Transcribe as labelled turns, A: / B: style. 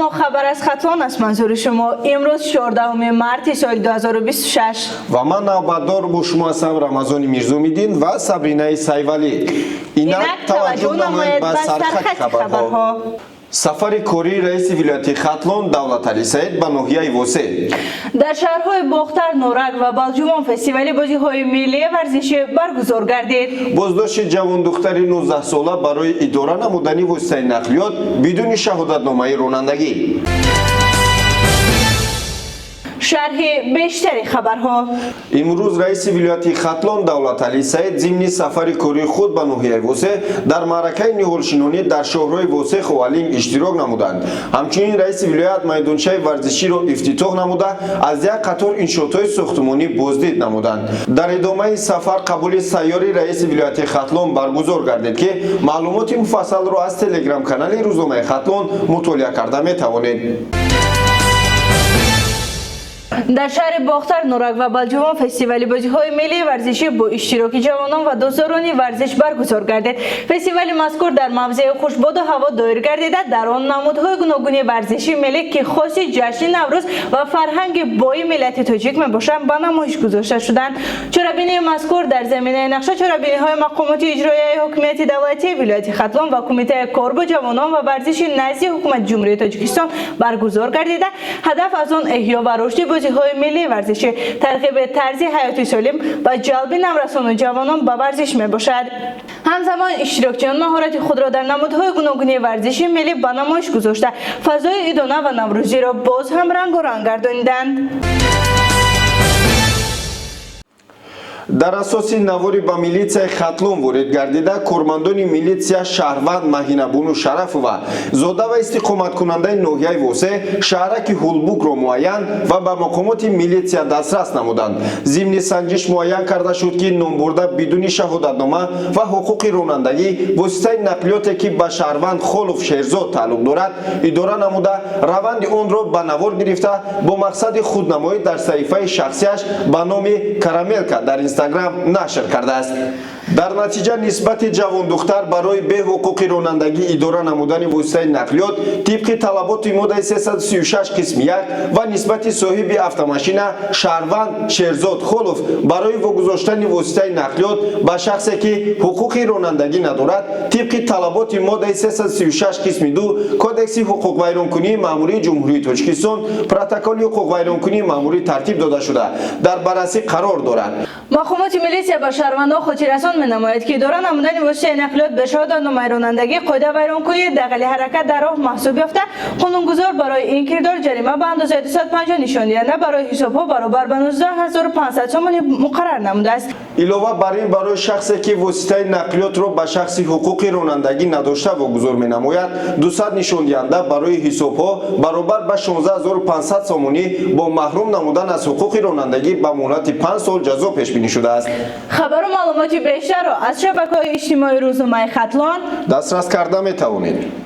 A: جوانان خبر از خطلان است منظور شما. امروز 14 مارس سال 2026
B: و من نوبتدار با شما هستم رمضان میرزامیدین و صبرینه سیوالی. اینک توجه نمایید به سرخط خبرها. سفر کاری رئیس ولایت خطلان دولت علی سعید به ناحیه واسه
A: در شهرهای باختر، نورک و بالجوان فستیوال بازی‌های ملی ورزشی برگزار گردید.
B: بازداشت جوان دختری 19 ساله برای اداره نمودنی واسطه نقلیات بدون شهادتنامه رانندگی.
A: شرح بیشتر خبرها.
B: امروز رئیس ولایت خطلان دولت علی سعید ضمن سفر کاری خود به ناحیه واسه در معرکه نهالشینانی در شهرهای واسه و علیم اشتراک نمودند. همچنین رئیس ولایت میدانچه ورزشی را افتتاح نموده از یک قطار انشاءات ساختمانی بازدید نمودند. در ادامه سفر قبول سیاری رئیس ولایت خطلان برگزار گردید که معلومات مفصل را از تلگرام کانال روزنامه خطلان مطالعه کرده می توانید.
A: در شهر باختر، نورک و بالجوان فستیوال بازی‌های ملی ورزشی با اشتراک جوانان و دوستداران ورزش برگزار گردید. فستیوال مذکور در موضع خوشباد و هوا دایر گردیده. در آن نمودهای گوناگون ورزشی ملی که خاص جشن نوروز و فرهنگ بای ملت تاجیک میباشند به نمایش گذاشته شدند. چرابینی مذکور در زمینه نقشه چرابینی‌های مقامات اجرایی حکومت دولتی ولایت خطلان و کمیته کار با جوانان و ورزش نزد حکومت جمهوری تاجیکستان برگزار گردیده. هدف از آن احیا و رشد بازی‌های ملی ورزشی، ترغیب طرز حیاتی سالم و جلب نوسان جوانان به ورزش می باشد. همزمان اشتراکچیان مهارت خود را در نمودهای گوناگون ورزشی ملی به نمایش گذاشته فضای عیدانه و نوروزی را باز هم رنگارنگ گردانیدند.
B: در اساس نواری به میلیسیا خطلان وارد گردیده کارمندان میلیسیا شهروند مهینبون و شرف و زاده و استقامت کننده ناحیه واسه شهرک هولبوک را معین و به مقامات میلیسیا دسترس نمودند. ضمن سنجش معین کرده شد که نام برده بدون شهادتنامه و حقوق رانندگی واسطه نقلیاتی که به شهروند خلف شیرزاد تعلق دارد اداره نموده روند آن را به نوار گرفته با مقصد خودنمایی در صحیفه شخصیش به نام کراملکا در اینستاگرام نشر کرده است. در نتیجه نسبت جوان دختر برای به حقوق رانندگی اداره نمودن واسطه نقلیات طبق طلبات ماده 336 قسم 1 و نسبت صاحب автомашина شهروند شیرزاد خلف برای واگذاشتن واسطه نقلیات به شخصی که حقوق رانندگی ندارد طبق طلبات ماده 336 قسم 2 کودکس حقوق ویرانکنی ماموری جمهوری تاجیکستان پروتکل حقوق ویرانکنی ماموری ترتیب داده شده در بررسی قرار دارد.
A: مقامات میلیسیا به شهروندان خاطررسان می‌نماید که اداره نمودن واسطه نقلیات به شهادتنامه رانندگی قاعده ویرانکنی داخل حرکت در راه محسوب یافته قانونگذار برای این کردار جریمه به اندازه 250 نشان دهنده برای حساب‌ها برابر به 19500 تومان مقرر نموده است.
B: علاوه بر این برای شخصی که واسطه نقلیات را به شخص حقوق رانندگی نداشته واگذار می‌نماید 200 نشان دهنده برای حساب‌ها برابر به 16500 تومانی با محروم نمودن از حقوق رانندگی به مهلت 5 سال جزا پیش بینی شده است.
A: خبر و معلومات بیشتر را از شبکه‌های اجتماعی روزنامه خطلان
B: دسترس کرده می توانید.